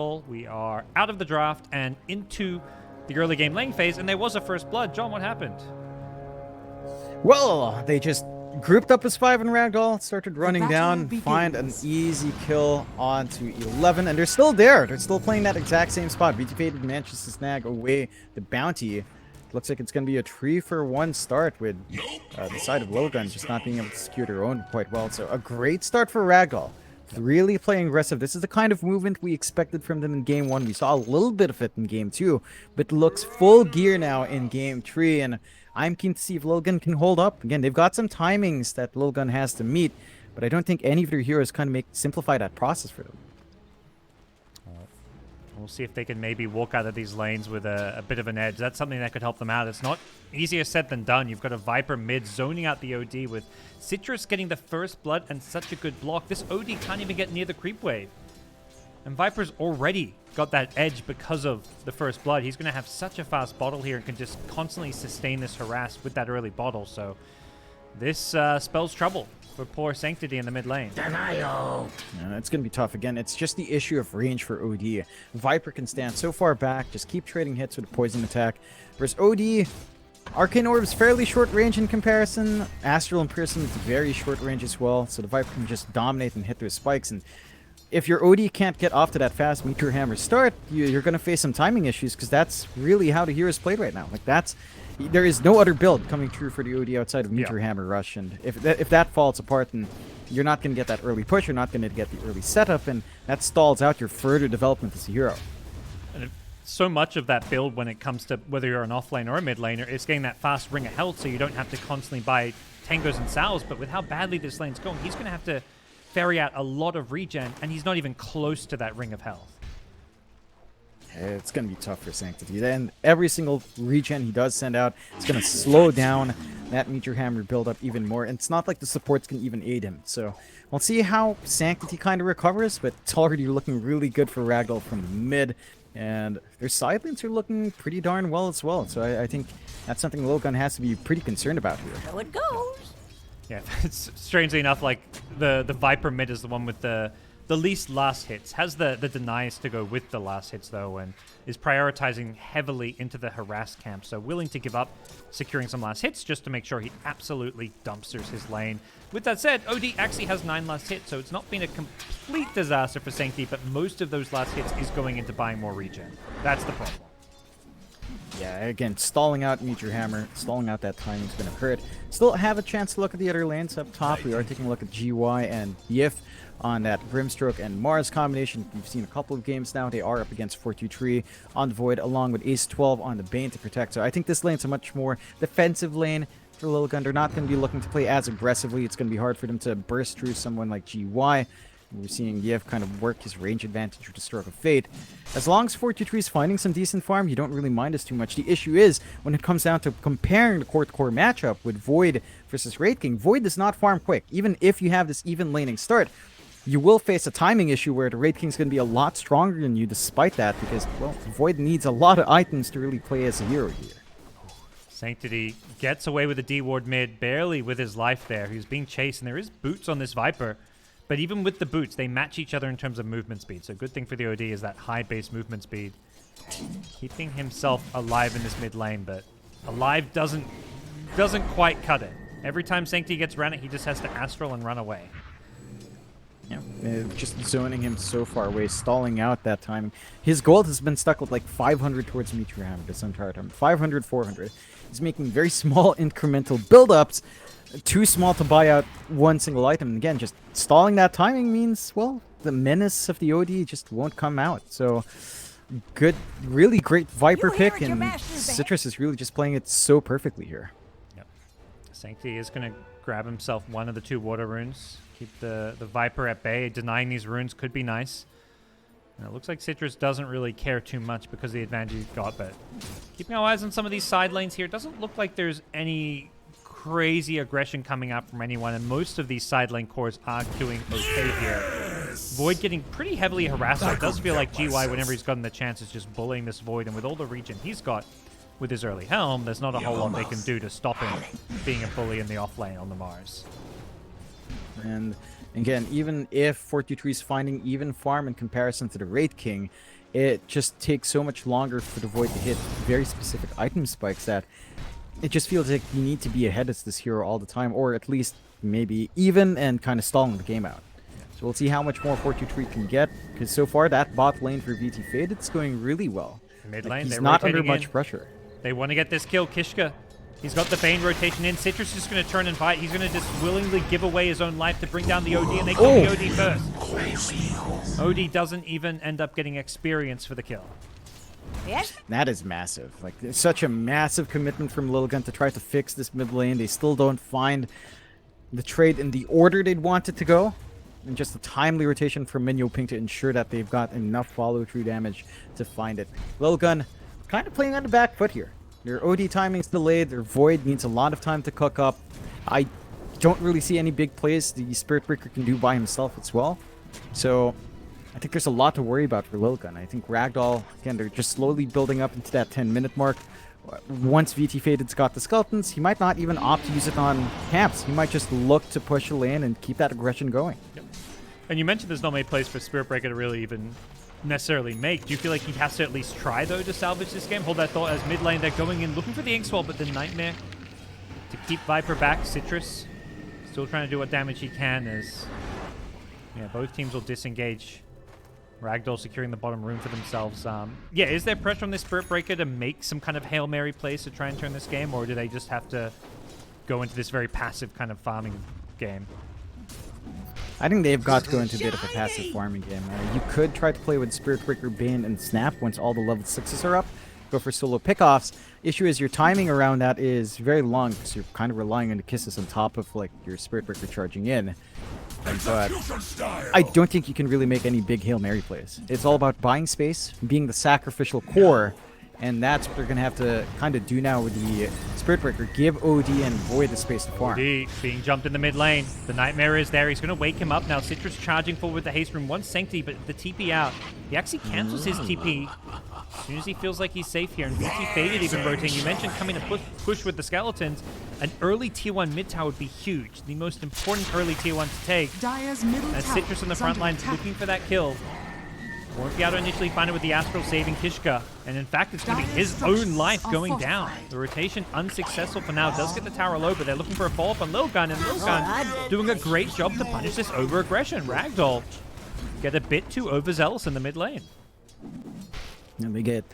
We are out of the draft and into the early game lane phase, and there was a first blood. John, what happened? Well, they just grouped up as 5 and Ragdoll, started running down, find an easy kill onto 11, and they're still there. They're still playing that exact same spot. BT Faded manages to snag away the bounty. Looks like it's going to be a 3-for-1 start with the side of Lilgun just not being able to secure their own quite well. So a great start for Ragdoll. Really playing aggressive. This is the kind of movement we expected from them in Game 1. We saw a little bit of it in Game 2, but looks full gear now in Game 3, and I'm keen to see if Lilgun can hold up. Again, they've got some timings that Lilgun has to meet, but I don't think any of their heroes kind of simplify that process for them. We'll see if they can maybe walk out of these lanes with a bit of an edge. That's something that could help them out. It's not easier said than done. You've got a Viper mid zoning out the OD with Citrus getting the first blood and such a good block. This OD can't even get near the creep wave. And Viper's already got that edge because of the first blood. He's going to have such a fast bottle here and can just constantly sustain this harass with that early bottle. So this spells trouble for poor Sanctity in the mid lane. Denial! It's going to be tough. Again, it's just the issue of range for OD. Viper can stand so far back, just keep trading hits with a poison attack. Whereas OD, Arcane Orb's fairly short range in comparison. Astral and Pearson is very short range as well, so the Viper can just dominate and hit those spikes. And if your OD can't get off to that fast Meteor Hammer start, you're going to face some timing issues, because that's really how the hero is played right now. Like, there is no other build coming true for the OD outside of Meteor Hammer Rush, and if that falls apart, then you're not going to get that early push, you're not going to get the early setup, and that stalls out your further development as a hero. And so much of that build, when it comes to whether you're an offlane or a mid laner, is getting that fast ring of health, so you don't have to constantly buy tangos and sows. But with how badly this lane's going, he's going to have to ferry out a lot of regen, and he's not even close to that ring of health. It's going to be tough for Sanctity. Then every single regen he does send out, it's going to slow down that Meteor Hammer build up even more. And it's not like the supports can even aid him. So we'll see how Sanctity kind of recovers, but it's already looking really good for Ragdoll from the mid. And their side lanes are looking pretty darn well as well. So I think that's something Lilgun has to be pretty concerned about here. So it goes. Yeah, it's strangely enough, like the Viper mid is the one with the least last hits, has the denies to go with the last hits though, and is prioritizing heavily into the harass camp, so willing to give up securing some last hits just to make sure he absolutely dumpsters his lane. With that said, OD actually has 9 last hits, so it's not been a complete disaster for Sanctity, but most of those last hits is going into buying more regen. That's the problem. Yeah, again, stalling out Meteor Hammer, stalling out that timing is going to hurt. Still have a chance to look at the other lanes up top. We are taking a look at GY and Yif on that Brimstroke and Mars combination. We've seen a couple of games now. They are up against 4-2-3 on the Void, along with Ace 12 on the Bane to protect. So I think this lane's a much more defensive lane for Lilgun. They're not going to be looking to play as aggressively. It's going to be hard for them to burst through someone like GY. We're seeing Yev kind of work his range advantage with the Stroke of Fate. As long as 4-2-3 is finding some decent farm, you don't really mind us too much. The issue is, when it comes down to comparing the core-to-core matchup with Void versus Wraith King, Void does not farm quick. Even if you have this even laning start, you will face a timing issue where the Wraith King's going to be a lot stronger than you despite that, because, well, Void needs a lot of items to really play as a hero here. Sanctity gets away with the D-Ward mid, barely with his life there. He's being chased, and there is boots on this Viper. But even with the boots, they match each other in terms of movement speed. So good thing for the OD is that high base movement speed. Keeping himself alive in this mid lane, but alive doesn't quite cut it. Every time Sanctity gets ran it, he just has to Astral and run away. Yeah, just zoning him so far away, stalling out that timing. His gold has been stuck with like 500 towards Meteor Hammer this entire time. 500, 400. He's making very small incremental build-ups. Too small to buy out one single item. And again, just stalling that timing means, well, the menace of the OD just won't come out. So, good, really great Viper pick, and Citrus is really just playing it so perfectly here. Yep. Sanctity is going to grab himself one of the 2 water runes. Keep the Viper at bay. Denying these runes could be nice. And it looks like Citrus doesn't really care too much because of the advantage he's got, but keeping our eyes on some of these side lanes here, it doesn't look like there's any crazy aggression coming up from anyone, and most of these side lane cores are doing okay here. Void getting pretty heavily harassed. So it does feel like GY, whenever he's gotten the chance, is just bullying this Void, and with all the regen he's got with his early helm, there's not a whole lot they can do to stop him being a bully in the off lane on the Mars. And Again, even if 423 is finding even farm in comparison to the Wraith King, it just takes so much longer for the Void to hit very specific item spikes that it just feels like you need to be ahead of this hero all the time, or at least maybe even and kind of stalling the game out. So we'll see how much more 423 can get, because so far that bot lane for VT Fade, it's going really well. Mid Like, lane, he's they're not under rotating much in. pressure. They want to get this kill. Kishka, he's got the Bane rotation in. Citrus is just going to turn and fight. He's going to just willingly give away his own life to bring down the OD, and they kill the OD first. OD doesn't even end up getting experience for the kill. Yes. That is massive. Like, it's such a massive commitment from Lilgun to try to fix this mid lane. They still don't find the trade in the order they'd want it to go. And just a timely rotation from Minyo Ping to ensure that they've got enough follow-through damage to find it. Lilgun kind of playing on the back foot here. Their OD timing's delayed. Their Void needs a lot of time to cook up. I don't really see any big plays the Spirit Breaker can do by himself as well. So I think there's a lot to worry about for Lilgun. I think Ragdoll, again, they're just slowly building up into that 10-minute mark. Once VT Faded's got the Skeletons, he might not even opt to use it on camps. He might just look to push a lane and keep that aggression going. Yep. And you mentioned there's not many plays for Spirit Breaker to really even necessarily make. Do you feel like he has to at least try, though, to salvage this game? Hold that thought. As mid lane, they're going in looking for the Ink Swell, but the Nightmare to keep Viper back. Citrus still trying to do what damage he can as both teams will disengage. Ragdoll securing the bottom room for themselves. Yeah, is there pressure on this Spirit Breaker to make some kind of Hail Mary plays to try and turn this game, or do they just have to go into this very passive kind of farming game? I think they've got to go into a bit of a passive farming game. You could try to play with Spirit Breaker, Bane, and Snap once all the level 6s are up. Go for solo pickoffs. Issue is your timing around that is very long, because you're kind of relying on the kisses on top of like your Spirit Breaker charging in. But I don't think you can really make any big Hail Mary plays. It's all about buying space, being the sacrificial core, and that's what they're going to have to kind of do now with the Spirit Breaker. Give OD and Void the space to farm. OD being jumped in the mid lane. The Nightmare is there. He's going to wake him up now. Citrus charging forward with the haste room. One Sanctity, but the TP out. He actually cancels his TP as soon as he feels like he's safe here. And VT Faded even rotating. You mentioned coming to push with the Skeletons. An early tier 1 mid tower would be huge. The most important early tier 1 to take. Dire's middle And tower Citrus on the is front under lines attack. looking for that kill. Won't be able to initially find it with the Astral saving Kishka. And in fact, it's going to be his own life going down. The rotation unsuccessful for now. Does get the tower low, but they're looking for a follow-up on Lilgun. And Lilgun doing a great job to punish this over-aggression. Ragdoll get a bit too overzealous in the mid lane. And they get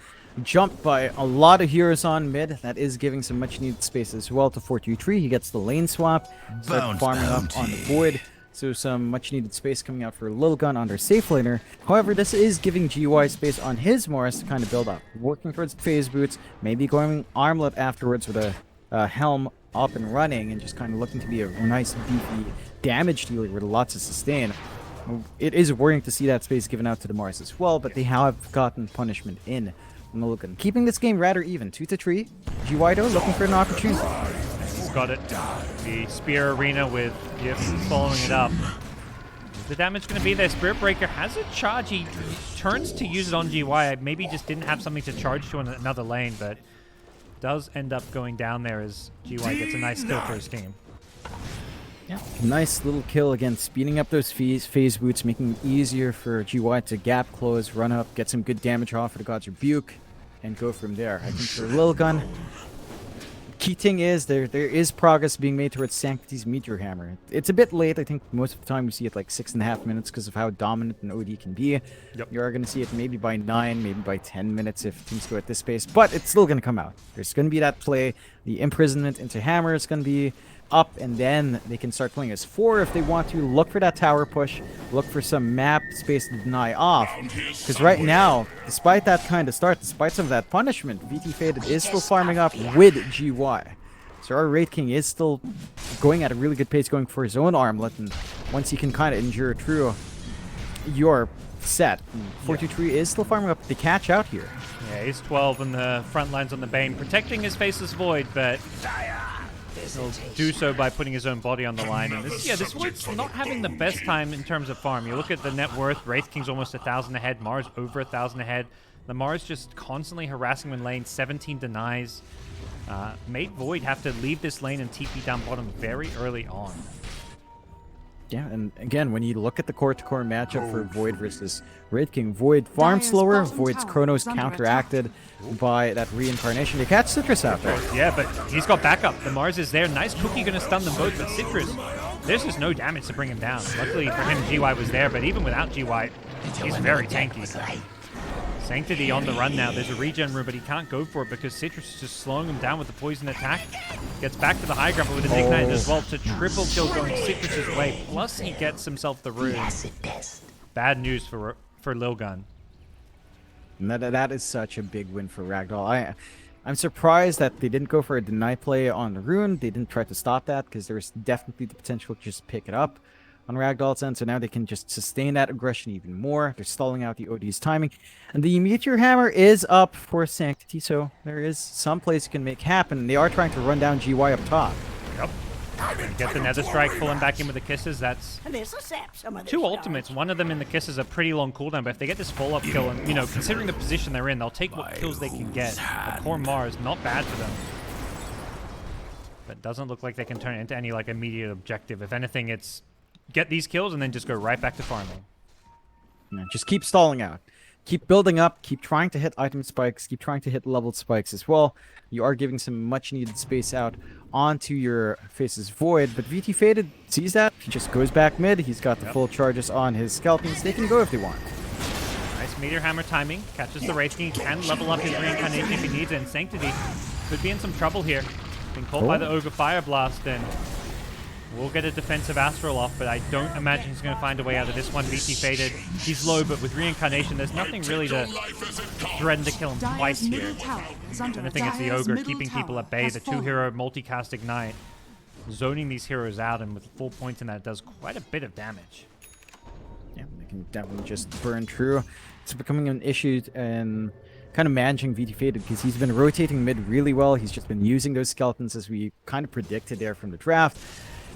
jumped by a lot of heroes on mid. That is giving some much needed space as well to 423. He gets the lane swap, start farming up on the Void. So some much needed space coming out for Lilgun on their safe laner. However, this is giving GY space on his Morris to kind of build up. Working towards phase boots, maybe going armlet afterwards with a helm up and running, and just kind of looking to be a nice beefy damage dealer with lots of sustain. It is worrying to see that space given out to the Morris as well, but they have gotten punishment in from Lilgun. Keeping this game rather even, 2-3. GY though looking for an opportunity. He's got it. The Spear Arena with Gifts following it up. Is the damage going to be there? Spirit Breaker has a charge. He turns to use it on GY. Maybe just didn't have something to charge to in another lane, but does end up going down there as GY gets a nice kill for his team. Yeah, nice little kill again, speeding up those phase boots, making it easier for GY to gap close, run up, get some good damage off of the God's Rebuke, and go from there. I think for Lilgun, key thing is there is progress being made towards Sanctity's Meteor Hammer. It's a bit late. I think most of the time we see it like 6.5 minutes because of how dominant an OD can be. Yep. You are going to see it maybe by 9, maybe by 10 minutes if things go at this pace, but it's still going to come out. There's going to be that play. The imprisonment into Hammer is going to be up, and then they can start playing as 4 if they want to. Look for that tower push, look for some map space to deny off, because right now, despite that kind of start, despite some of that punishment, VT Faded is still farming up with GY. So our Wraith King is still going at a really good pace, going for his own armlet, and once he can kind of endure through, you're set. 423 is still farming up to catch out here. Yeah, he's 12 in the front lines on the Bane, protecting his Faceless Void, but he'll do so by putting his own body on the line. And this Void's not having the best time in terms of farm. You look at the net worth, Wraith King's almost 1,000 ahead, Mars over 1,000 ahead. The Mars just constantly harassing him in lane, 17 denies. Made Void have to leave this lane and TP down bottom very early on. Yeah, and again, when you look at the core-to-core matchup for Void versus Wraith King, Void farms slower, Void's Chronos counteracted by that reincarnation. They catch Citrus out there. Yeah, but he's got backup. The Mars is there. Nice cookie going to stun them both, but Citrus, there's just no damage to bring him down. Luckily for him, GY was there, but even without GY, he's very tanky. Sanctity on the run now. There's a regen room, but he can't go for it because Citrus is just slowing him down with the poison attack. Gets back to the high ground, but with a Ignite as well to triple kill going Citrus's way. Plus he gets himself the rune. Bad news for Lilgun. And that is such a big win for Ragdoll. I'm surprised that they didn't go for a deny play on the rune. They didn't try to stop that because there's definitely the potential to just pick it up on Ragdoll's end, so now they can just sustain that aggression even more. They're stalling out the OD's timing. And the Meteor Hammer is up for Sanctity, so there is some place it can make happen. They are trying to run down GY up top. Yep. And get the Nether Strike, pull him back in with the Kisses. That's two ultimates. One of them in the Kisses a pretty long cooldown, but if they get this follow-up kill, and, you know, considering the position they're in, they'll take what kills they can get. The core Mars, not bad for them. But doesn't look like they can turn it into any, like, immediate objective. If anything, it's get these kills and then just go right back to farming. Yeah, just keep stalling out. Keep building up. Keep trying to hit item spikes. Keep trying to hit leveled spikes as well. You are giving some much needed space out onto your face's Void, but VT Faded sees that. He just goes back mid. He's got the full charges on his Skeletons. They can go if they want. Nice Meteor Hammer timing. Catches the Wraith King. Can level up his reincarnation if he needs it. And Sanctity could be in some trouble here. Been caught by the Ogre Fire Blast, and we'll get a defensive Astral off, but I don't imagine he's going to find a way out of this one. VT Faded. He's low, but with Reincarnation, there's nothing really to threaten to kill him twice here. And I think it's the Ogre keeping people at bay. The two-hero multicast Ignite. Zoning these heroes out, and with full points in that, does quite a bit of damage. Yeah, they can definitely just burn through. It's becoming an issue and kind of managing VT Faded because he's been rotating mid really well. He's just been using those Skeletons as we kind of predicted there from the draft.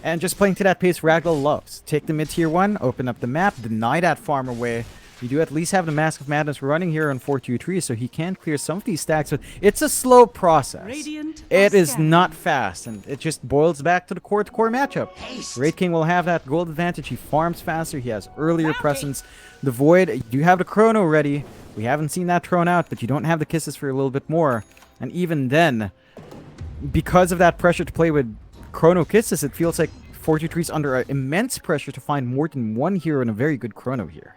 And just playing to that pace Ragdoll loves. Take the mid tier 1, open up the map, deny that farm away. You do at least have the Mask of Madness running here on 4-2-3, so he can clear some of these stacks. But it's a slow process. It is not fast, and it just boils back to the core-to-core matchup. Wraith King will have that gold advantage. He farms faster. He has earlier presence. The Void, you have the Chrono ready. We haven't seen that thrown out, but you don't have the Kisses for a little bit more. And even then, because of that pressure to play with Chrono Kisses, it feels like 4-2-3 is under immense pressure to find more than one hero and a very good Chrono here.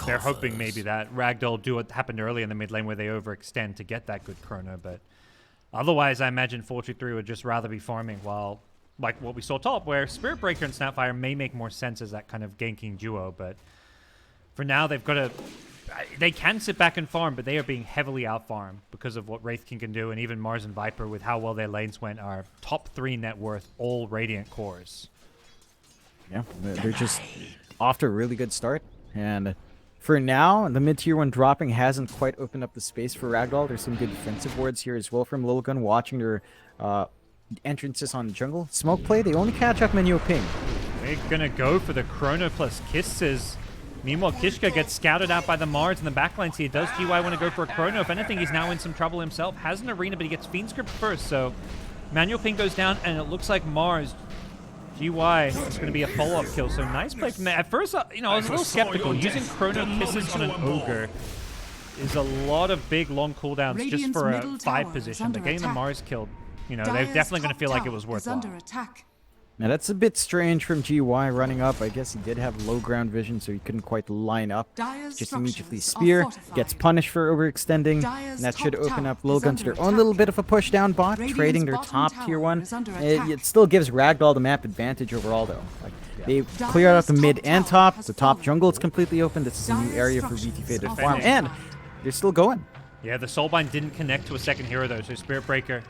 They're hoping maybe that Ragdoll do what happened early in the mid lane where they overextend to get that good Chrono, but otherwise I imagine 4-2-3 would just rather be farming while, like what we saw top, where Spirit Breaker and Snapfire may make more sense as that kind of ganking duo, but for now they've got to... They can sit back and farm, but they are being heavily out-farmed because of what Wraith King can do, and even Mars and Viper, with how well their lanes went, are top 3 net worth, all Radiant cores. Yeah, they're just off to a really good start. And for now, the mid-tier 1 dropping hasn't quite opened up the space for Ragdoll. There's some good defensive wards here as well from Lilgun, watching their entrances on jungle. Smoke play, they only catch up Menyo Ping. They're going to go for the Chrono plus Kisses. Meanwhile, Kishka gets scouted out by the Mars in the backlines here. Does GY want to go for a Chrono? If anything, he's now in some trouble himself. Has an arena, but he gets Fiend Script first, so Manual Ping goes down, and it looks like Mars, GY, is going to be a follow-up kill. So nice play from there. At first, you know, I was a little skeptical. Using Chrono Kisses on an Ogre is a lot of big, long cooldowns just for a 5 position, but getting the Mars killed, you know, they're definitely going to feel like it was worthwhile. Now that's a bit strange from GY running up. I guess he did have low ground vision, so he couldn't quite line up. Just immediately spear, gets punished for overextending, and that should open up Lilgun to their own little bit of a push down bot, trading their top tier 1. It still gives Ragdoll the map advantage overall though. Like, they cleared out the mid and top. The top jungle is completely open. This is a new area for VT Faded farm, and they're still going. Yeah, the Soulbind didn't connect to a second hero though, so Spirit Breaker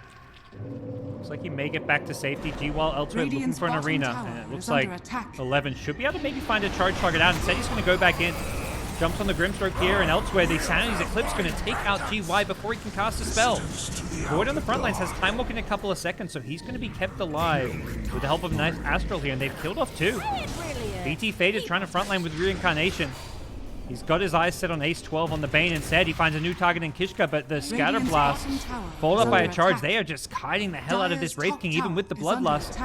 looks like he may get back to safety. G-Wall elsewhere looking for an arena, and it looks like 11 should be able to maybe find a charge target out. Instead, he's going to go back in. Jumps on the Grimstroke here, and elsewhere, the Sanity's Eclipse going to take out GY before he can cast a spell. Void on the front lines has time walk in a couple of seconds, so he's going to be kept alive with the help of nice Astral here, and they've killed off 2. VT Faded trying to frontline with Reincarnation. He's got his eyes set on Ace 12 on the Bane. Instead, he finds a new target in Kishka, but the Scatter Blast, followed up by a charge. They are just kiting the hell out of this Wraith King, even with the Bloodlust.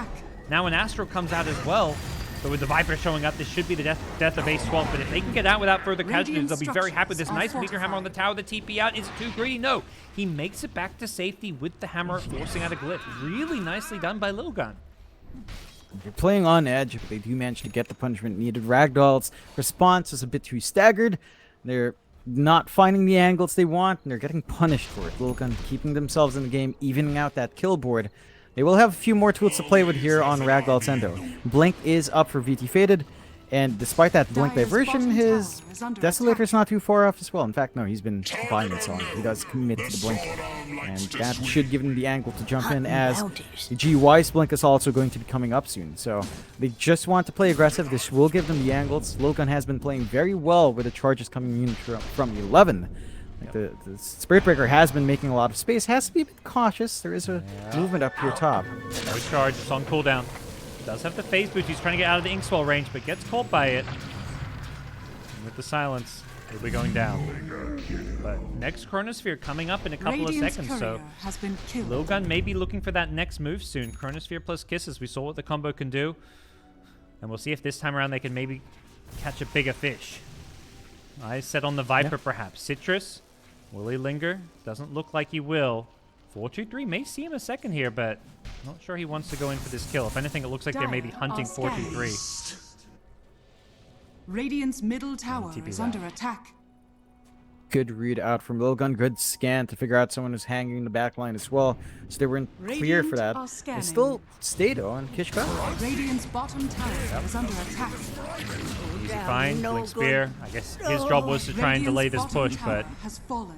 Now an Astral comes out as well. But with the Viper showing up, this should be the death of Ace Swamp. But if they can get out without further casualties, they'll be very happy with this nice meteor hammer on the tower. The TP out. Is it too greedy? No. He makes it back to safety with the hammer, forcing out a glyph. Really nicely done by Lilgun. They're playing on edge, but they do manage to get the punishment needed. Ragdoll's response is a bit too staggered. They're not finding the angles they want, and they're getting punished for it. Lilgun keeping themselves in the game, evening out that kill board. They will have a few more tools to play with here on Ragdoll's end, though. Blink is up for VT Faded, and despite that Blink diversion, his Desolator's not too far off as well. In fact, no, he's been buying it so he does commit to the Blink, and that should give him the angle to jump in, as the GY's Blink is also going to be coming up soon. So they just want to play aggressive. This will give them the angles. Lilgun has been playing very well with the charges coming in from 11. Like the Spirit Breaker has been making a lot of space. Has to be a bit cautious. There is a movement up here top. No charge. It's on cooldown. Does have the phase boost. He's trying to get out of the Inkswell range, but gets caught by it. And with the silence, he'll be going down. But next Chronosphere coming up in a couple of seconds, so Lilgun may be looking for that next move soon. Chronosphere plus Kisses. We saw what the combo can do. And we'll see if this time around they can maybe catch a bigger fish. I said on the Viper, perhaps. Citrus. Will he linger? Doesn't look like he will. 4-2-3 may see him a second here, but not sure he wants to go in for this kill. If anything, it looks like they're maybe hunting 4-2-3. Radiant's middle tower is under attack. Good read out from Lilgun. Good scan to figure out someone who's hanging in the back line as well. So they weren't clear for that. It's still Stato and Kishka. Radiant's bottom tower is under attack. Easy find, Blink Spear. I guess his job was to try and delay this push, but we'll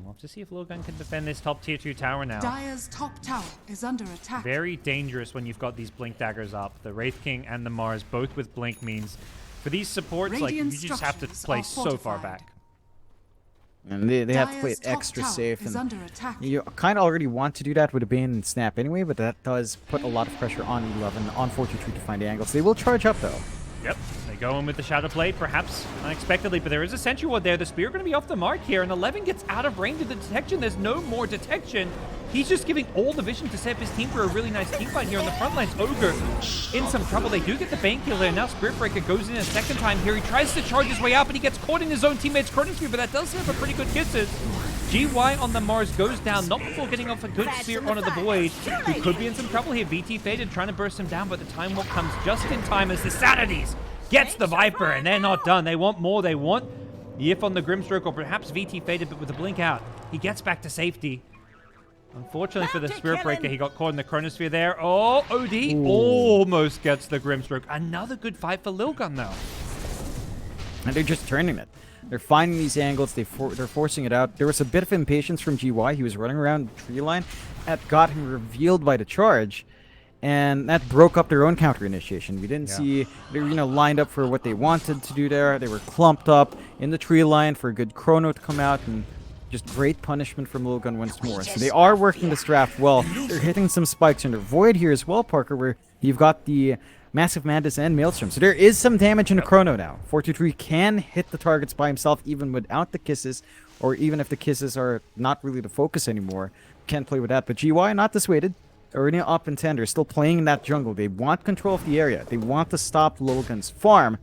have to see if Lilgun can defend this top tier 2 tower now. Dire's top tower is under attack. Very dangerous when you've got these Blink daggers up. The Wraith King and the Mars, both with Blink, means for these supports, like, you just have to play so far back. And they have to play it extra safe. And you kind of already want to do that with a Bane and Snap anyway, but that does put a lot of pressure on 11, on 4-2-3 to find the angles. They will charge up, though. Yep, they go in with the Shadow Blade, perhaps unexpectedly, but there is a Sentry Ward there. The Spear going to be off the mark here, and 11 gets out of range of the detection. There's no more detection. He's just giving all the vision to set up his team for a really nice team fight here on the front lines. Ogre in some trouble. They do get the Bane kill there. Now Spirit Breaker goes in a second time here. He tries to charge his way out, but he gets caught in his own teammate's Chronosphere, but that does set up a pretty good Kisses. GY on the Mars goes down, not before getting off a good Spear onto the Void, who could be in some trouble here. VT Faded trying to burst him down, but the Time Warp comes just in time as the Sanities gets the Viper, and they're not done. They want more. They want Yif on the Grimstroke, or perhaps VT Faded, but with the Blink out, he gets back to safety. Unfortunately for the Spirit Breaker, he got caught in the Chronosphere there. Oh, OD almost gets the Grimstroke. Another good fight for Lilgun, though. And they're just turning it. They're finding these angles. They're forcing it out. There was a bit of impatience from GY. He was running around the tree line. That got him revealed by the charge. And that broke up their own counter initiation. We didn't see they were, lined up for what they wanted to do there. They were clumped up in the tree line for a good chrono to come out, and just great punishment from Lilgun once more. So they are working this draft well. They're hitting some spikes in their Void here as well, Parker, where you've got the Massive Madness and Maelstrom. So there is some damage in the chrono now. 4-2-3 can hit the targets by himself even without the Kisses, or even if the Kisses are not really the focus anymore. Can't play with that. But GY not dissuaded. Already up in 10. They're still playing in that jungle. They want control of the area. They want to stop Lilgun's farm.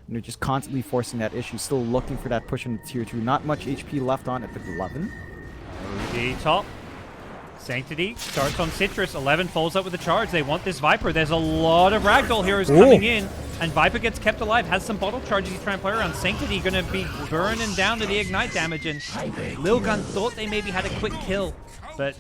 And they're just constantly forcing that issue. Still looking for that push into tier 2. Not much HP left on at the 11. OD top. Sanctity starts on Citrus. 11 folds up with the charge. They want this Viper. There's a lot of Ragdoll heroes coming in. And Viper gets kept alive. Has some bottle charges he's trying to play around. Sanctity going to be burning down to the Ignite damage. And Lilgun thought they maybe had a quick kill. But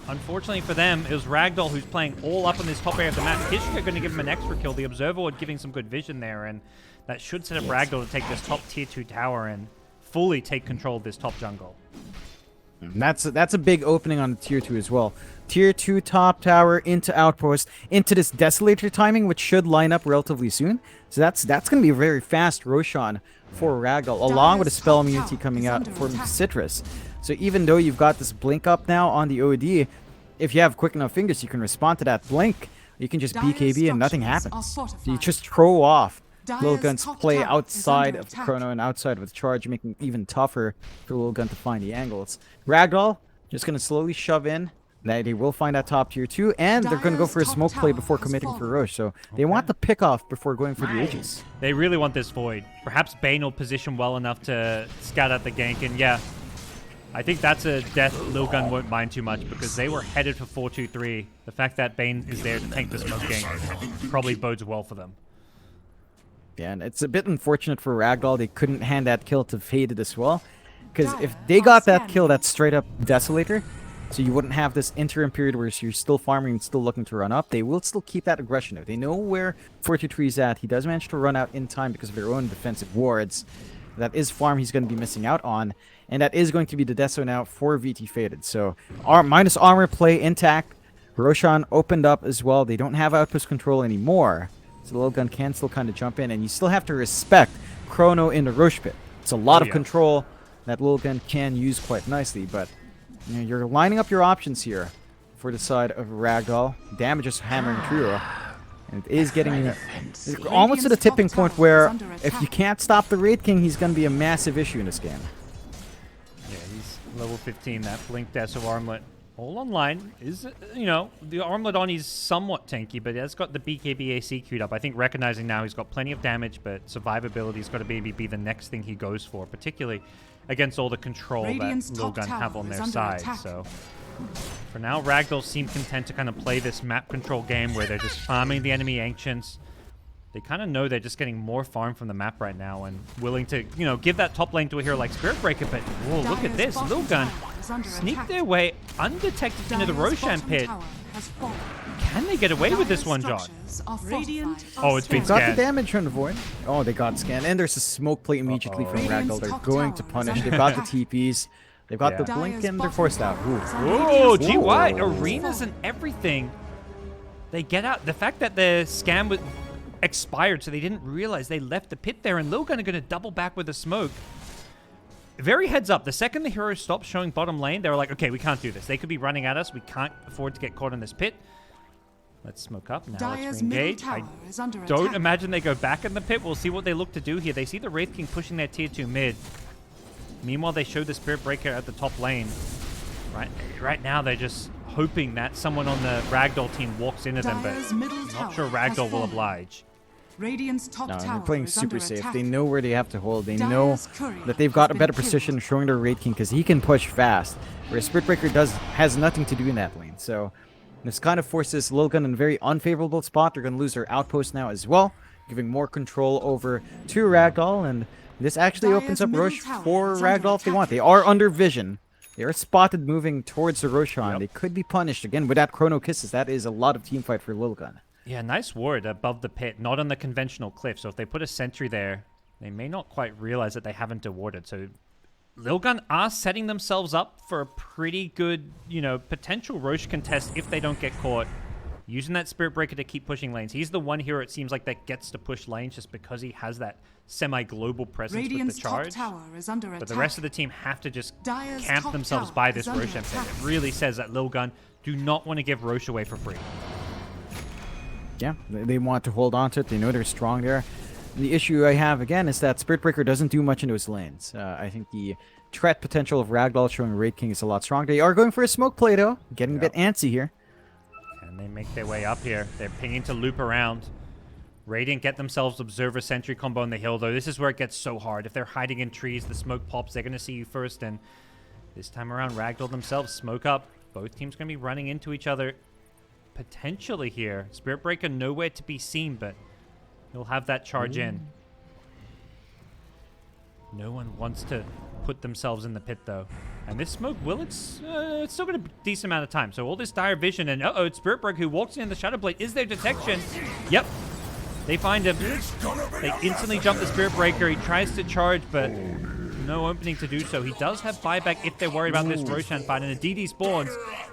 unfortunately for them, it was Ragdoll who's playing all up on this top area of the map. Kishka going to give him an extra kill. The Observer Ward giving some good vision there, and that should set up Ragdoll to take this top tier 2 tower and fully take control of this top jungle. That's a big opening on the tier 2 as well. Tier 2 top tower into Outpost, into this Desolator timing, which should line up relatively soon. So that's going to be a very fast Roshan for Ragdoll, along with a spell immunity coming out from Citrus. So even though you've got this Blink up now on the OD, if you have quick enough fingers, you can respond to that Blink. You can just BKB and nothing happens. So you just throw off Lilgun's play outside of the chrono and outside of the charge, making it even tougher for Lilgun to find the angles. Ragdoll just going to slowly shove in. They will find that top tier too, and they're going to go for a Dire's smoke top play tower before has committing for fallen. Roche. So they want the pick off before going for the Aegis. They really want this Void. Perhaps Bane will position well enough to scout out the gank, and yeah, I think that's a death Lilgun won't mind too much because they were headed for 4-2-3. The fact that Bane is there to tank the smoke gank probably bodes well for them. Yeah, and it's a bit unfortunate for Ragdoll. They couldn't hand that kill to Faded as well. Because if they got that kill, that's straight up Desolator. So you wouldn't have this interim period where you're still farming and still looking to run up. They will still keep that aggression out. They know where 423 is at. He does manage to run out in time because of their own defensive wards. That is farm he's going to be missing out on. And that is going to be the Deso now for VT Faded. So minus armor play intact. Roshan opened up as well. They don't have outpost control anymore. So Lilgun can still kind of jump in. And you still have to respect Chrono in the Roche pit. It's a lot of control that Lilgun can use quite nicely. But you know, you're lining up your options here for the side of Ragdoll. Damage is hammering through. And it is getting almost to the tipping point where if you can't stop the Raid King, he's going to be a massive issue in this game. Yeah, he's level 15. That Blink Deso armlet all online is, you know, the armlet on he's somewhat tanky, but it's got the BKBAC queued up. I think recognizing now he's got plenty of damage, but survivability's got to maybe be the next thing he goes for, particularly against all the control Radiant's that top Lilgun tower have on is their under side. attack. So for now, Ragdoll seem content to kind of play this map control game where they're just farming the enemy Ancients. They kind of know they're just getting more farm from the map right now and willing to, you know, give that top lane to a hero like Spirit Breaker, but whoa, look at this. Lilgun sneak their way undetected into the Roshan pit. Can they get away with this one, John? Oh, it's been They got the scanned. damage on the Void. Oh, they got scanned. And there's a smoke plate immediately from Ragdoll. They're going to punish. They've got the TPs. They've got the blink and they're forced out. Ooh. Oh, GY, arenas and everything. They get out. The fact that the scam was expired, so they didn't realize they left the pit there, and Lilgun are going to double back with the smoke. Very heads up. The second the heroes stopped showing bottom lane, they were like, okay, we can't do this. They could be running at us. We can't afford to get caught in this pit. Let's smoke up. Now let's re-engage. I don't imagine they go back in the pit. We'll see what they look to do here. They see the Wraith King pushing their tier 2 mid. Meanwhile, they show the Spirit Breaker at the top lane. Right now, they're just hoping that someone on the Ragdoll team walks into them, but I'm not sure Ragdoll will oblige. Radiant's top No, tower they're playing is super under safe. attack. They know where they have to hold. They know Dire's courier that they've got a has better been position killed. showing their Raid King because he can push fast, whereas Spirit Breaker has nothing to do in that lane. So this kind of forces Lilgun in a very unfavorable spot. They're going to lose their outpost now as well, giving more control over to Ragdoll, and this actually opens up Roche for Ragdoll if they want. They are under vision. They are spotted moving towards the Roshan. They could be punished again with that Chrono Kisses. That is a lot of teamfight for Lilgun. Yeah, nice ward above the pit, not on the conventional cliff. So if they put a sentry there, they may not quite realize that they haven't dewarded. So Lilgun are setting themselves up for a pretty good, you know, potential Roche contest if they don't get caught. Using that Spirit Breaker to keep pushing lanes. He's the one hero, it seems like, that gets to push lanes just because he has that semi-global presence Radiant's with the charge. top tower is under But the attack. rest of the team have to just Dire's camp top themselves tower by this is under Roshan pit. attack. It really says that Lilgun do not want to give Roche away for free. Yeah, they want to hold on to it. They know they're strong there. The issue I have, again, is that Spirit Breaker doesn't do much in those lanes. I think the threat potential of Ragdoll showing Raid King is a lot stronger. They are going for a smoke play, though. Getting a bit antsy here. And they make their way up here. They're pinging to loop around. Radiant get themselves Observer Sentry combo on the hill, though. This is where it gets so hard. If they're hiding in trees, the smoke pops, they're going to see you first. And this time around, Ragdoll themselves smoke up. Both teams going to be running into each other potentially here. Spirit Breaker nowhere to be seen, but he'll have that charge in. No one wants to put themselves in the pit, though. And this smoke will, it's still got a decent amount of time. So all this dire vision, and it's Spirit Breaker who walks in the Shadow Blade. Is there detection? Yep. They find him. They instantly jump the Spirit Breaker. He tries to charge, but no opening to do so. He does have buyback if they're worried about this Roshan fight, and a DD spawns.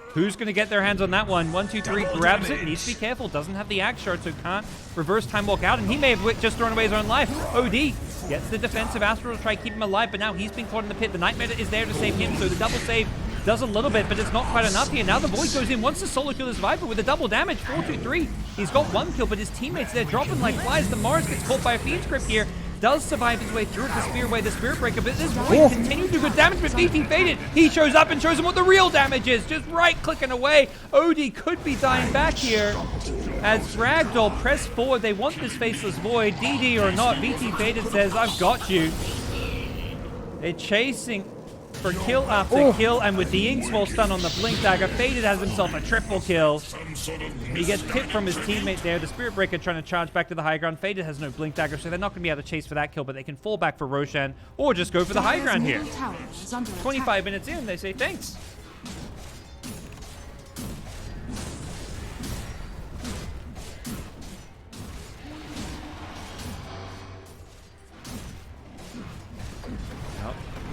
Who's going to get their hands on that one? 1, 2, 3, grabs it. Needs to be careful. Doesn't have the Axe Shard, so can't reverse time walk out. And he may have just thrown away his own life. OD gets the defensive Astral to try to keep him alive, but now he's been caught in the pit. The Nightmare is there to save him, so the double save does a little bit, but it's not quite enough here. Now the Void goes in, wants to solo kill his Viper with a double damage. 4, 2, 3. He's got 1 kill, but his teammates, they're dropping like flies. The Mars gets caught by a Fiend's Grip here. does survive his way through it to spear away the Spirit Breaker, but this Void continues to do good damage, but VT Faded, he shows up and shows him what the real damage is, just right-clicking away. OD could be dying back here. As Ragdoll press forward, they want this Faceless Void, DD or not, VT Faded says, I've got you. They're chasing for kill after kill, and with the Inkswell stun on the Blink Dagger, Faded has himself a triple kill. He gets tipped from his teammate there. The Spirit Breaker trying to charge back to the high ground. Faded has no Blink Dagger, so they're not going to be able to chase for that kill, but they can fall back for Roshan or just go for the high ground here. 25 minutes in, they say thanks.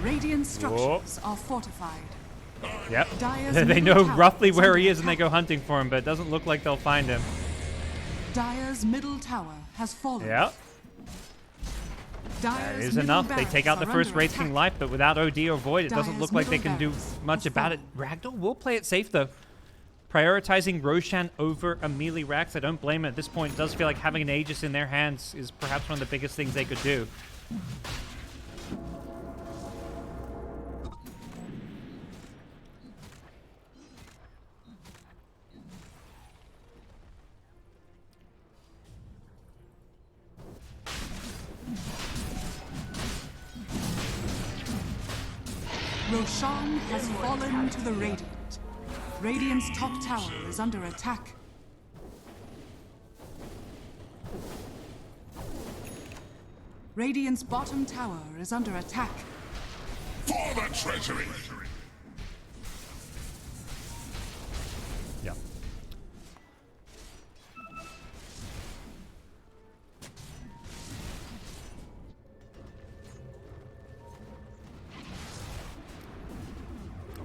Radiant structures are fortified. Yep. Dire's They middle know tower roughly is where under he is and they attack. go hunting for him, but it doesn't look like they'll find him. Dire's middle tower has fallen. Yep. Dire's That is middle enough. They take out the barracks first are Wraith under King Life, but without OD or Void, it doesn't Dire's look like they middle can do barracks much has about it. Ragdoll will play it safe, though. Prioritizing Roshan over a melee Rax. I don't blame it at this point. It does feel like having an Aegis in their hands is perhaps one of the biggest things they could do. Roshan has fallen to the Radiant. Radiant's top tower is under attack. Radiant's bottom tower is under attack. For the treasury! Yep.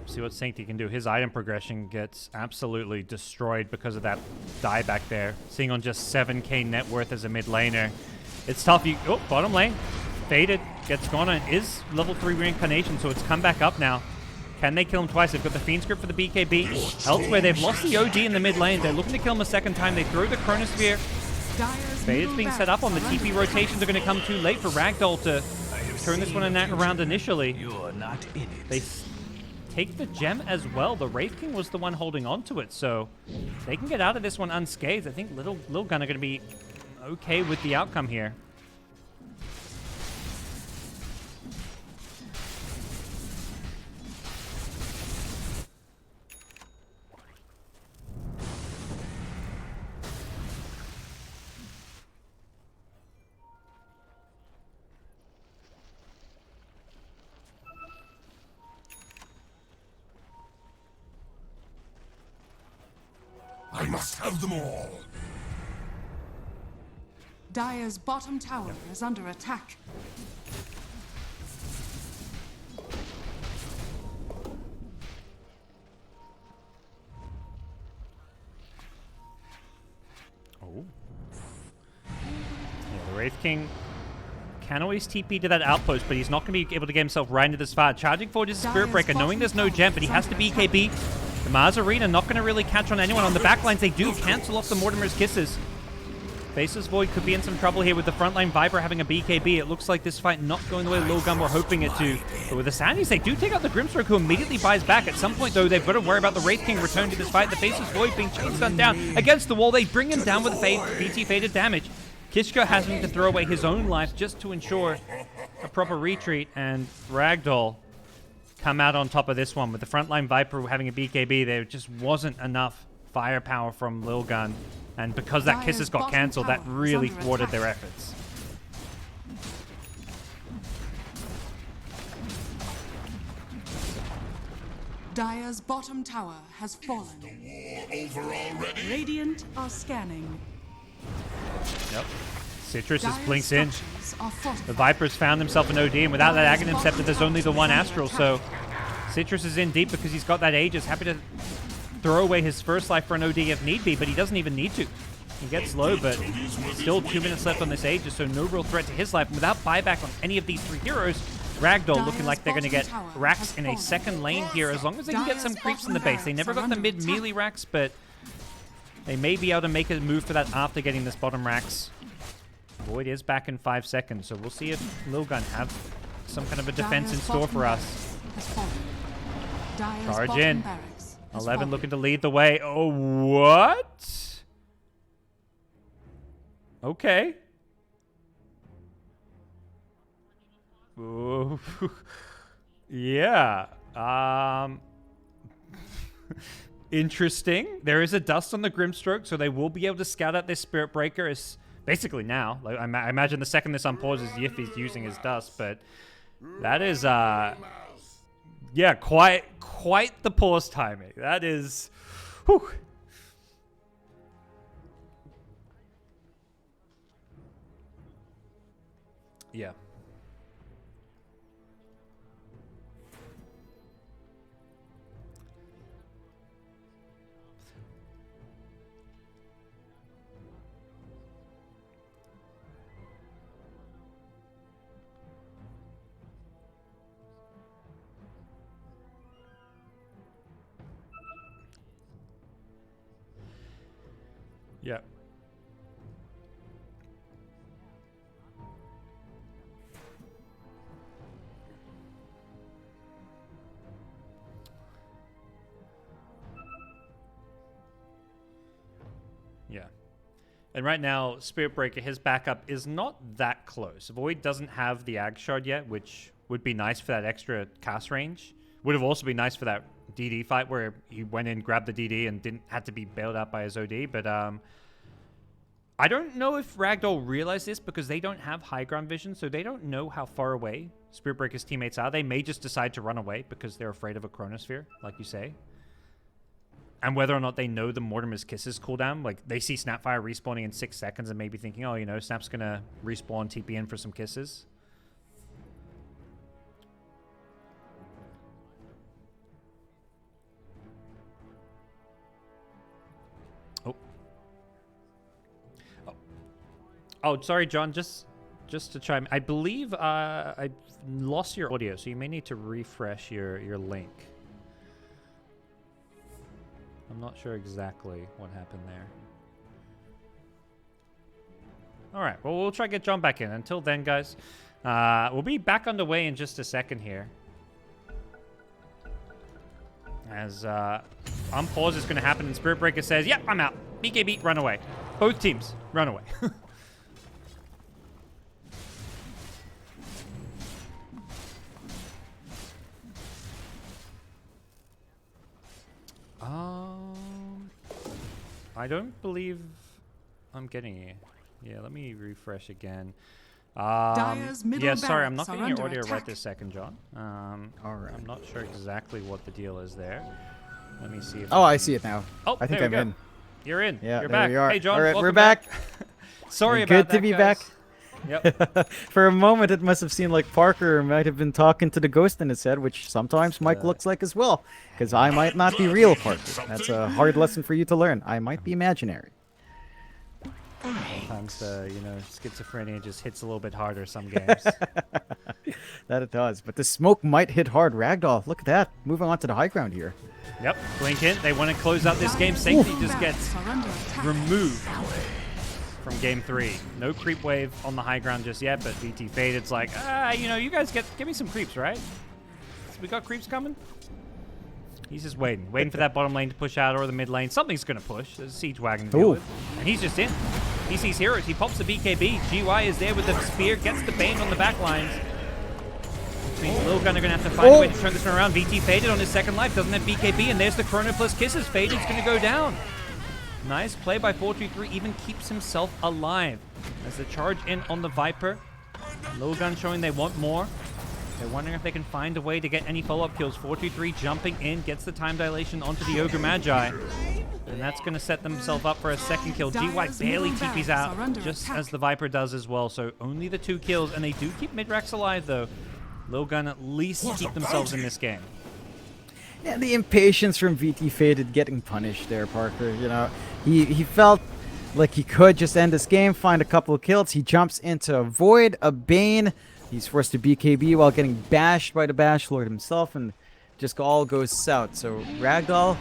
See what Sancti can do. His item progression gets absolutely destroyed because of that die back there. Seeing on just 7k net worth as a mid laner. It's tough. Oh, bottom lane. Faded. Gets gone and is level 3 reincarnation, so it's come back up now. Can they kill him twice? They've got the Fiend Script for the BKB. Elsewhere, they've lost the OD in the mid lane. They're looking to kill him a second time. They throw the Chronosphere. Faded's being set up on the TP rotations are going to come too late for Ragdoll to turn this one around initially. You're not in it. They take the gem as well. The Wraith King was the one holding on to it, so they can get out of this one unscathed. I think Lilgun are going to be okay with the outcome here. I must have them all. Dire's bottom tower is under attack. Oh. Yeah, the Wraith King can always TP to that outpost, but he's not going to be able to get himself right into this fight. Charging forward is a Spirit Breaker, knowing there's no gem, but he has to BKB. The Mars Arena not going to really catch on anyone. On the backlines, they do cancel off the Mortimer's Kisses. Faceless Void could be in some trouble here with the frontline Viper having a BKB. It looks like this fight not going the way Lilgun were hoping it to. But with the Sandys, they do take out the Grimstroke, who immediately buys back. At some point, though, they've got to worry about the Wraith King returning to this fight. The Faceless Void being chain stunned down against the wall. They bring him down with BT Faded damage. Kishka having to throw away his own life just to ensure a proper retreat. And Ragdoll come out on top of this one. With the frontline Viper having a BKB, there just wasn't enough firepower from Lilgun. And because that Kisses got cancelled, that really thwarted their efforts. Dire's bottom tower has fallen. Over already? Radiant are scanning. Yep. Citrus just Dire's blinks in. structures are fortified. The Viper's found himself an OD, and without that Aghanim Scepter, there's only the one Astral, so Citrus is in deep because he's got that Aegis. Happy to throw away his first life for an OD if need be, but he doesn't even need to. He gets low, but still 2 minutes left on this Aegis, so no real threat to his life. And without buyback on any of these three heroes, Ragdoll looking like they're going to get racks in a second lane here, as long as they can get some creeps in the base. They never got the mid-melee racks, but they may be able to make a move for that after getting this bottom racks. Void is back in 5 seconds, so we'll see if Lilgun have some kind of a defense in store for us. Charge in. 11 looking to lead the way. Oh, what? Okay. Ooh. Yeah. Interesting. There is a dust on the Grimstroke, so they will be able to scout out this Spirit Breaker. It's basically now. Like I imagine the second this unpauses, Yiffy's using his dust, but that is yeah, quite the pause timing. That is whew. Yeah. Yeah. Yeah. And right now, Spirit Breaker, his backup is not that close. Void doesn't have the Ag Shard yet, which would be nice for that extra cast range. Would have also been nice for that DD fight where he went in, grabbed the DD, and didn't have to be bailed out by his OD. But I don't know if Ragdoll realized this because they don't have high ground vision, so they don't know how far away Spirit Breaker's teammates are. They may just decide to run away because they're afraid of a Chronosphere, like you say. And whether or not they know the Mortimer's Kisses cooldown, like they see Snapfire respawning in 6 seconds and maybe thinking, oh, you know, Snap's gonna respawn, TP in for some kisses. Oh, sorry, John. Just to chime, I believe I lost your audio, so you may need to refresh your link. I'm not sure exactly what happened there. All right. Well, we'll try to get John back in. Until then, guys, we'll be back underway in just a second here. As unpause is going to happen, and Spirit Breaker says, "Yep, I'm out. BKB, run away. Both teams, run away." I don't believe I'm getting it. Yeah, let me refresh again. Yeah, sorry, I'm not getting your audio right this second, John. All right. I'm not sure exactly what the deal is there. Let me see if I see it now. Oh, I think there I'm we go. in. You're in. Yeah, You're there back. we are. Hey, John. All right, we're welcome back. Sorry Good about that, to be guys. back. Yep. For a moment, it must have seemed like Parker might have been talking to the ghost in his head, which sometimes Mike looks like as well. Because I might not be real, Parker. That's a hard lesson for you to learn. I might be imaginary. Sometimes you know, schizophrenia just hits a little bit harder some games. That it does. But the smoke might hit hard. Ragdoll, look at that. Moving on to the high ground here. Yep. Blink in. They want to close out this game. Safety just gets removed from game 3. No creep wave on the high ground just yet, but VT Faded's like, you know, you guys give me some creeps, right? So we got creeps coming? He's just waiting for that bottom lane to push out or the mid lane. Something's going to push. There's a siege wagon to deal with. And he's just in. He sees heroes. He pops the BKB. GY is there with the spear, gets the Bane on the back lines. Which means Lilgun are going to have to find a way to turn this one around. VT Faded on his second life, doesn't have BKB, and there's the Chrono plus Kisses. Faded's going to go down. Nice play by 433, even keeps himself alive. As the charge in on the Viper. Lilgun showing they want more. They're wondering if they can find a way to get any follow-up kills. 423 jumping in, gets the time dilation onto the Ogre Magi. And that's going to set themselves up for a second kill. GY barely TPs out, just as the Viper does as well. So only the 2 kills, and they do keep Midrax alive, though. Lilgun at least keep themselves in this game. Yeah, the impatience from VT Faded getting punished there, Parker. You know, he felt like he could just end this game, find a couple of kills. He jumps into a Void, a Bane. He's forced to BKB while getting bashed by the Bash Lord himself, and just all goes south. So Ragdoll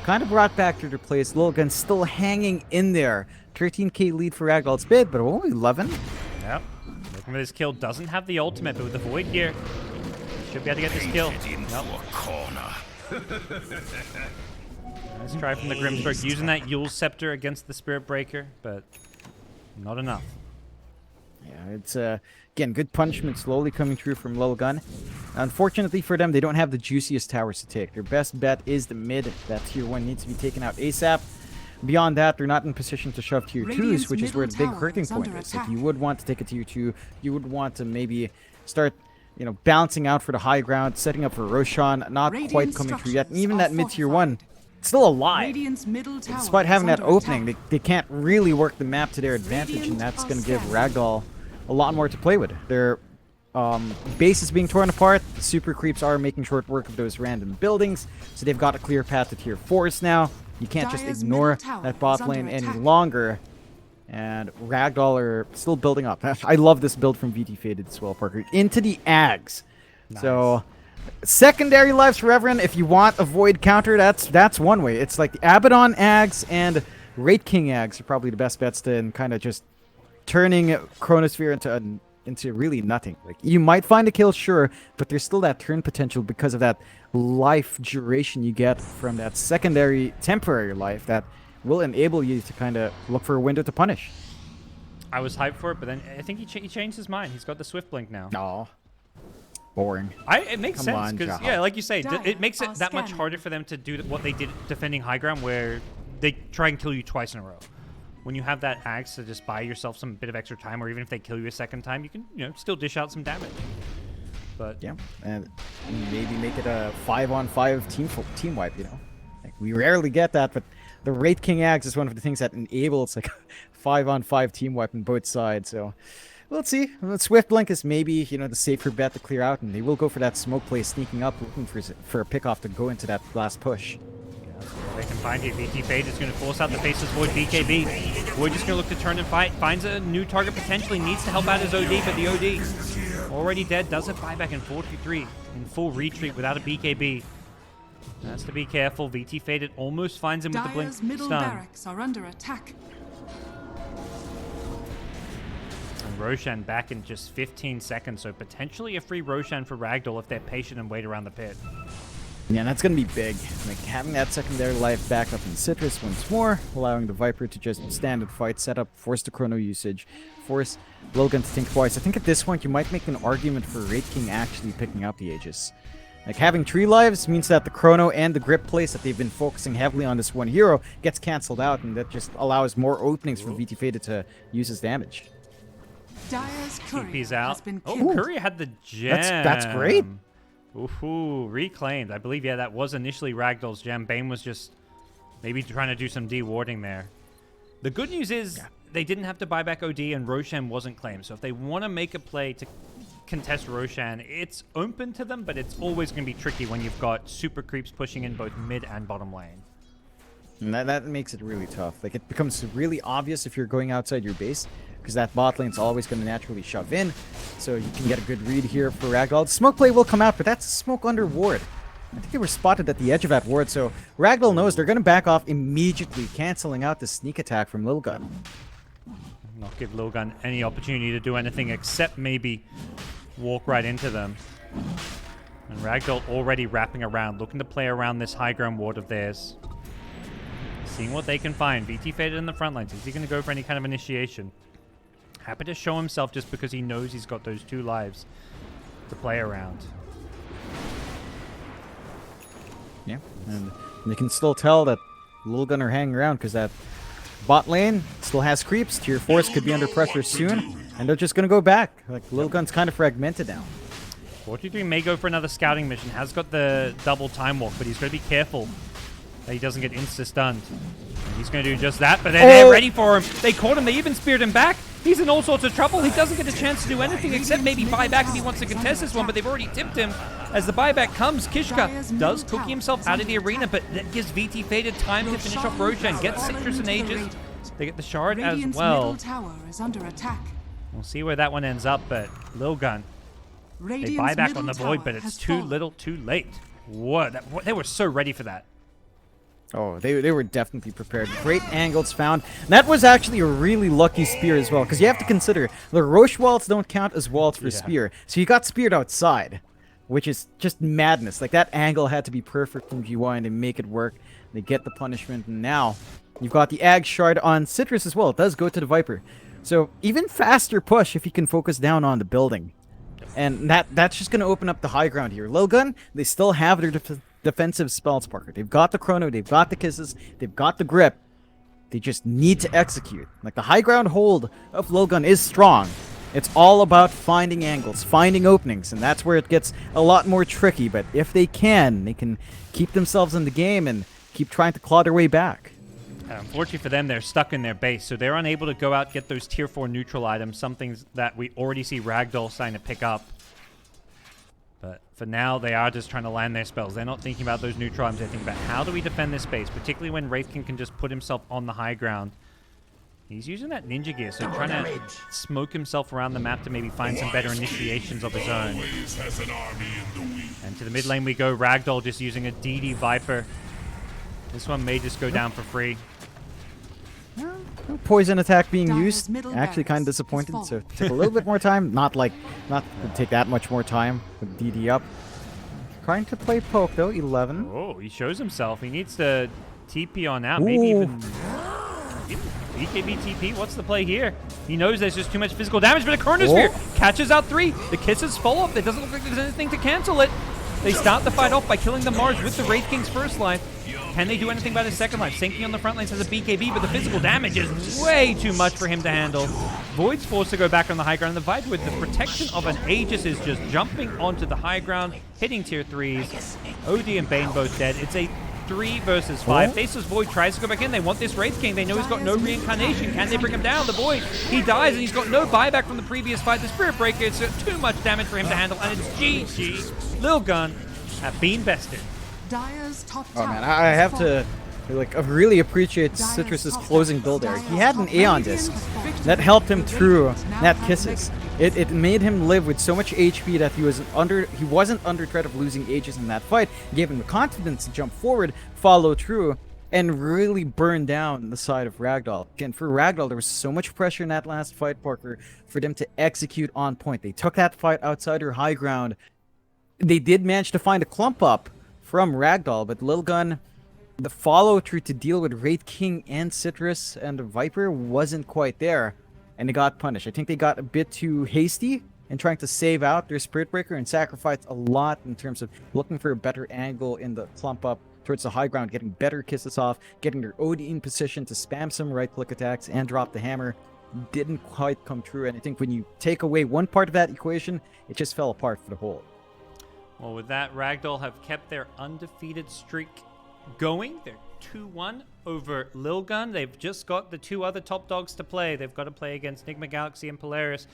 kind of brought back to their place. Lilgun still hanging in there. 13k lead for Ragdoll. It's big, but only 11. Looking for this kill. Doesn't have the ultimate, but with the Void here, should be able to get this kill. Nope. Nice try from the Grimstroke, using that Yule's Scepter against the Spirit Breaker, but not enough. Yeah, it's again, good punishment slowly coming through from Lilgun. Unfortunately for them, they don't have the juiciest towers to take. Their best bet is the mid. That tier 1 needs to be taken out ASAP. Beyond that, they're not in position to shove tier 2s, which is where the big hurting point is. If you would want to take a tier 2, you would want to maybe start, you know, balancing out for the high ground, setting up for Roshan, not quite coming through yet. And even that mid tier 1, it's still alive. Despite having that opening, they can't really work the map to their advantage, and that's going to give Ragdoll a lot more to play with. Their base is being torn apart. The super creeps are making short work of those random buildings, so they've got a clear path to tier 4s now. You can't just ignore that bot lane any longer. And Ragdoll are still building up. I love this build from VT Faded as well, Parker. Into the Ags. Nice. So, secondary lives for everyone. If you want a Void counter, that's one way. It's like the Abaddon Ags and Wraith King Ags are probably the best bets to, and kind of just turning Chronosphere into really nothing. Like, you might find a kill, sure, but there's still that turn potential because of that life duration you get from that secondary temporary life that will enable you to kind of look for a window to punish. I was hyped for it, but then I think he changed his mind. He's got the Swift Blink now. No. Boring. It makes sense, because, yeah, like you say, it makes it that much harder for them to do what they did defending high ground, where they try and kill you twice in a row. When you have that Axe to just buy yourself some bit of extra time, or even if they kill you a second time, you can, you know, still dish out some damage. But yeah, and maybe make it a 5-on-5 team wipe, you know? Like, we rarely get that, but the Wraith King Axe is one of the things that enables like 5-on-5 team wipe on both sides. So let's see. Swift Blink is maybe, you know, the safer bet to clear out, and they will go for that smoke play, sneaking up, looking for a pickoff to go into that last push. They can find you. VT Fade is going to force out the Faceless Void BKB. Void just going to look to turn and fight. Finds a new target potentially. Needs to help out his OD, but the OD already dead. Does a buyback in 4-3 in full retreat without a BKB. Has to be careful. VT Faded almost finds him with the blink middle stun. barracks are under attack. And Roshan back in just 15 seconds, so potentially a free Roshan for Ragdoll if they're patient and wait around the pit. Yeah, and that's going to be big. Like, having that secondary life back up in Citrus once more, allowing the Viper to just stand and fight, set up, force the chrono usage, force Lilgun to think twice. I think at this point you might make an argument for Wraith King actually picking up the Aegis. Like, having 3 lives means that the chrono and the grip place that they've been focusing heavily on this one hero gets cancelled out, and that just allows more openings for VT Faded to use his damage. Dire's courier out. has been Oh, killed. Courier had the gem. That's great. Ooh, reclaimed. I believe, yeah, that was initially Ragdoll's gem. Bane was just maybe trying to do some de-warding there. The good news is they didn't have to buy back OD, and Roshan wasn't claimed. So if they want to make a play to contest Roshan, it's open to them, but it's always going to be tricky when you've got super creeps pushing in both mid and bottom lane. And that makes it really tough. Like, it becomes really obvious if you're going outside your base, because that bot lane's always going to naturally shove in, so you can get a good read here for Ragdoll. The smoke play will come out, but that's a smoke under ward. I think they were spotted at the edge of that ward, so Ragdoll knows they're going to back off immediately, canceling out the sneak attack from Lilgun. Not give Lilgun any opportunity to do anything except maybe walk right into them. And Ragdoll already wrapping around, looking to play around this high ground ward of theirs. Seeing what they can find. VT Faded in the front lines. Is he going to go for any kind of initiation? Happy to show himself just because he knows he's got those 2 lives to play around. Yeah, and they can still tell that Lilgun are hanging around because that bot lane still has creeps. Tier 4s could be under pressure soon, and they're just going to go back. Like, Lilgun's kind of fragmented now. 43 may go for another scouting mission. Has got the double time walk, but he's got to be careful that he doesn't get insta-stunned. He's going to do just that, but they're ready for him. They caught him. They even speared him back. He's in all sorts of trouble. He doesn't get a chance to do anything except maybe buy back if he wants to contest this one, but they've already tipped him. As the buyback comes, Kishka does cookie himself out of the arena, but that gives VT Faded time to finish off Roshan. Get Citrus and Aegis. They get the shard as well. We'll see where that one ends up, but Lilgun, they buy back on the Void, but it's too little too late. What? They were so ready for that. Oh, they were definitely prepared. Great angles found. And that was actually a really lucky spear as well, because you have to consider the Roche walls don't count as walls for spear. So you got speared outside, which is just madness. Like, that angle had to be perfect from GY, and they make it work. They get the punishment, and now you've got the Ag Shard on Citrus as well. It does go to the Viper. So even faster push if he can focus down on the building. And that's just going to open up the high ground here. Lilgun, they still have their defensive spells, Parker. They've got the Chrono, they've got the Kisses, they've got the Grip. They just need to execute. Like, the high ground hold of Lilgun is strong. It's all about finding angles, finding openings, and that's where it gets a lot more tricky. But if they can keep themselves in the game and keep trying to claw their way back. Unfortunately for them, they're stuck in their base, so they're unable to go out get those tier 4 neutral items, something that we already see Ragdoll starting to pick up. But for now, they are just trying to land their spells. They're not thinking about those neutral items. They're thinking about how do we defend this base, particularly when Wraith King can just put himself on the high ground. He's using that ninja gear, so trying to smoke himself around the map to maybe find some better initiations of his own. And to the mid lane we go. Ragdoll just using a DD Viper. This one may just go down for free. No poison attack being used. Actually kind of disappointed, so it took a little bit more time. Not to take that much more time with DD up. Trying to play poke though, 11. Oh, he shows himself. He needs to TP on out. Maybe even BKB TP. What's the play here? He knows there's just too much physical damage, but a Chronosphere catches out 3. The Kisses fall off. It doesn't look like there's anything to cancel it. They start the fight off by killing the Mars with the Wraith King's first life. Can they do anything about his second life? Sinking on the front lines has a BKB, but the physical damage is way too much for him to handle. Void's forced to go back on the high ground. The Viper, with the protection of an Aegis, is just jumping onto the high ground, hitting tier 3s. OD and Bane both dead. It's a 3 versus 5. Faceless Void tries to go back in. They want this Wraith King. They know he's got no reincarnation. Can they bring him down? The Void, he dies, and he's got no buyback from the previous fight. The Spirit Breaker, it's too much damage for him to handle, and it's GG. Lilgun have been bested. Dire's top Oh tower man, I have is to really appreciate Citrus's closing build there. He had an Aeon Disc that helped him through that Kisses. It made him live with so much HP that he wasn't under threat of losing Aegis in that fight. It gave him the confidence to jump forward, follow through, and really burn down the side of Ragdoll. Again, for Ragdoll, there was so much pressure in that last fight, Parker, for them to execute on point. They took that fight outside their high ground. They did manage to find a clump up from Ragdoll, but Lilgun, the follow-through to deal with Wraith King and Citrus and the Viper wasn't quite there, and they got punished. I think they got a bit too hasty in trying to save out their Spirit Breaker and sacrificed a lot in terms of looking for a better angle in the clump up towards the high ground, getting better Kisses off, getting their OD in position to spam some right-click attacks and drop the hammer. Didn't quite come true, and I think when you take away one part of that equation, it just fell apart for the whole. Well, with that, Ragdoll have kept their undefeated streak going. They're 2-1 over Lilgun. They've just got the 2 other top dogs to play. They've got to play against Nigma Galaxy and Polaris.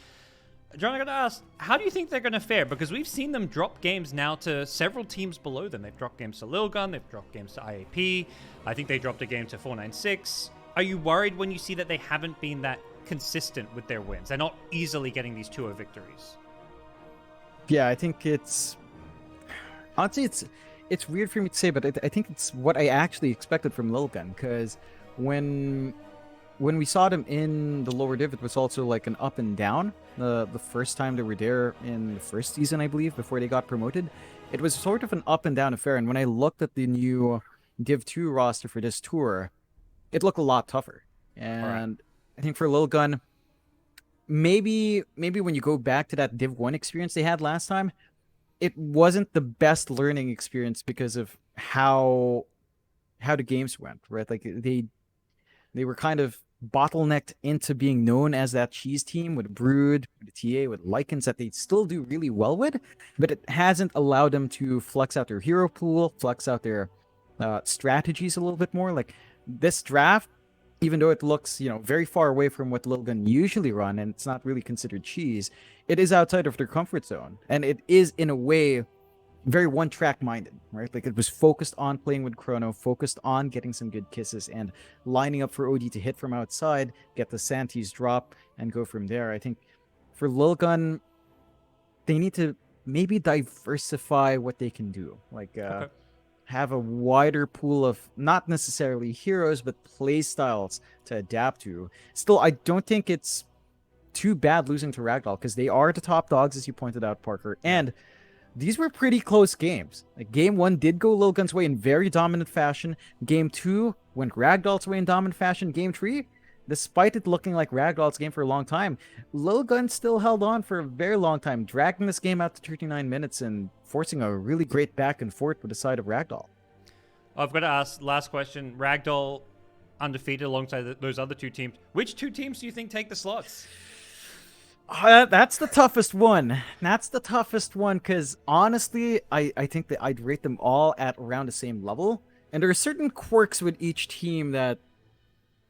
John, I got to ask, how do you think they're going to fare? Because we've seen them drop games now to several teams below them. They've dropped games to Lilgun. They've dropped games to IAP. I think they dropped a game to 496. Are you worried when you see that they haven't been that consistent with their wins? They're not easily getting these 2-0 victories. Yeah, I think it's... Honestly, it's weird for me to say, but I think it's what I actually expected from Lilgun, because when we saw them in the lower div, it was also like an up and down. The first time they were there in the first season, I believe, before they got promoted, it was sort of an up and down affair. And when I looked at the new Div 2 roster for this tour, it looked a lot tougher. And I think for Lilgun, maybe when you go back to that Div 1 experience they had last time, it wasn't the best learning experience because of how the games went, right? Like they were kind of bottlenecked into being known as that cheese team with Brood, with TA, with Lycans that they still do really well with, but it hasn't allowed them to flex out their hero pool, flex out their strategies a little bit more. Like this draft, even though it looks, very far away from what Lilgun usually run, and it's not really considered cheese, it is outside of their comfort zone. And it is, in a way, very one-track minded, right? Like it was focused on playing with Chrono, focused on getting some good Kisses, and lining up for OD to hit from outside, get the Santis drop, and go from there. I think for Lilgun, they need to maybe diversify what they can do. Like, have a wider pool of not necessarily heroes, but play styles to adapt to. Still, I don't think it's too bad losing to Ragdoll because they are the top dogs, as you pointed out, Parker. And these were pretty close games. Like, game 1 did go Lilgun's way in very dominant fashion. Game 2 went Ragdoll's way in dominant fashion. Game 3, despite it looking like Ragdoll's game for a long time, Lilgun still held on for a very long time, dragging this game out to 39 minutes and forcing a really great back and forth with the side of Ragdoll. I've got to ask, last question. Ragdoll undefeated alongside those other two teams. Which two teams do you think take the slots? That's the toughest one. That's the toughest one because honestly, I think that I'd rate them all at around the same level. And there are certain quirks with each team that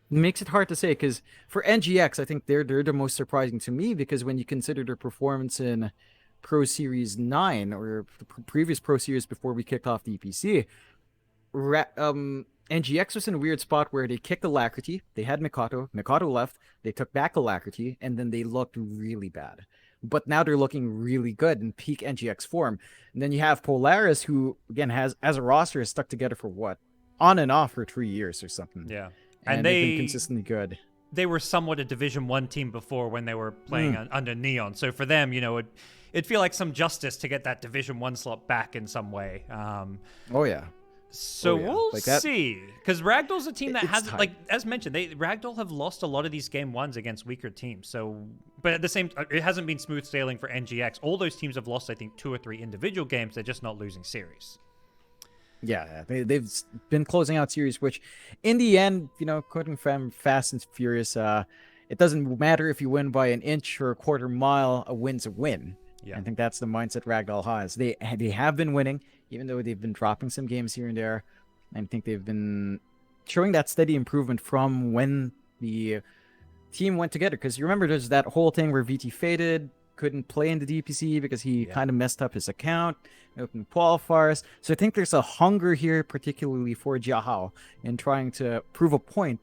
makes it hard to say. Because for NGX, I think they're the most surprising to me because when you consider their performance in Pro Series 9 or the previous Pro Series before we kicked off the DPC, NGX was in a weird spot where they kicked Alacrity, they had Mikato left, they took back Alacrity, and then they looked really bad. But now they're looking really good in peak NGX form. And then you have Polaris, who, again, has as a roster is stuck together for what? On and off for 3 years or something. Yeah. And they've been consistently good. They were somewhat a Division 1 team before when they were playing under Neon. So for them, it'd feel like some justice to get that Division 1 slot back in some way. Oh, yeah. So we'll see, because Ragdoll's a team that has, tight. like as mentioned, Ragdoll have lost a lot of these game 1s against weaker teams. So, but at the same, it hasn't been smooth sailing for NGX. All those teams have lost, I think, 2 or 3 individual games. They're just not losing series. Yeah, they've been closing out series, which in the end, quoting from Fast and Furious, it doesn't matter if you win by an inch or a quarter mile, a win's a win. Yeah. I think that's the mindset Ragdoll has. They have been winning, even though they've been dropping some games here and there. I think they've been showing that steady improvement from when the team went together. Because you remember there's that whole thing where VT faded, couldn't play in the DPC because he kind of messed up his account, open qualifiers. So I think there's a hunger here, particularly for Jiahao, in trying to prove a point.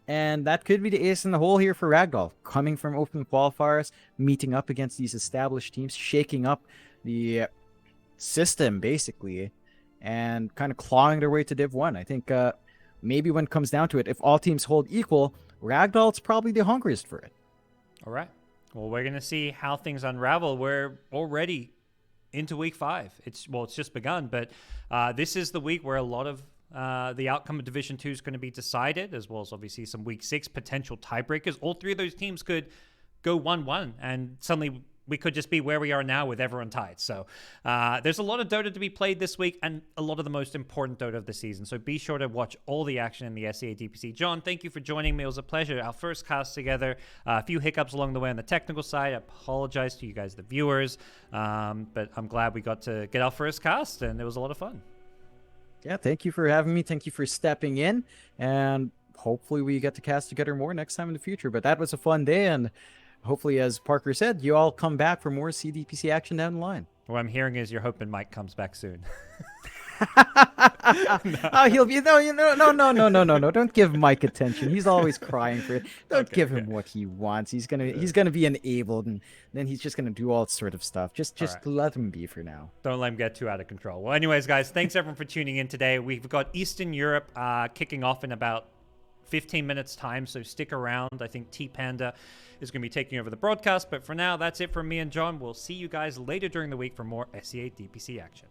And that could be the ace in the hole here for Ragdoll, coming from open qualifiers, meeting up against these established teams, shaking up the system, basically, and kind of clawing their way to Div 1. I think maybe when it comes down to it, if all teams hold equal, Ragdoll's probably the hungriest for it. All right. Well, we're going to see how things unravel. We're already into week 5. It's just begun, but this is the week where a lot of the outcome of Division 2 is going to be decided, as well as obviously some Week 6 potential tiebreakers. All 3 of those teams could go 1-1, and suddenly we could just be where we are now with everyone tied. So there's a lot of Dota to be played this week, and a lot of the most important Dota of the season. So be sure to watch all the action in the SEA DPC. John, thank you for joining me. It was a pleasure. Our first cast together. A few hiccups along the way on the technical side. I apologize to you guys, the viewers, but I'm glad we got to get our first cast, and it was a lot of fun. Yeah, thank you for having me. Thank you for stepping in. And hopefully we get to cast together more next time in the future. But that was a fun day. And hopefully, as Parker said, you all come back for more CDPC action down the line. What I'm hearing is you're hoping Mike comes back soon. Oh, he'll be no. Don't give Mike attention. He's always crying for it. Don't give him what he wants. He's gonna be enabled, and then he's just gonna do all sort of stuff. Just let him be for now. Don't let him get too out of control. Well, anyways, guys, thanks everyone for tuning in today. We've got Eastern Europe kicking off in about 15 minutes time, so stick around. I think T-Panda is going to be taking over the broadcast, but for now, that's it from me and John. We'll see you guys later during the week for more SEA DPC action.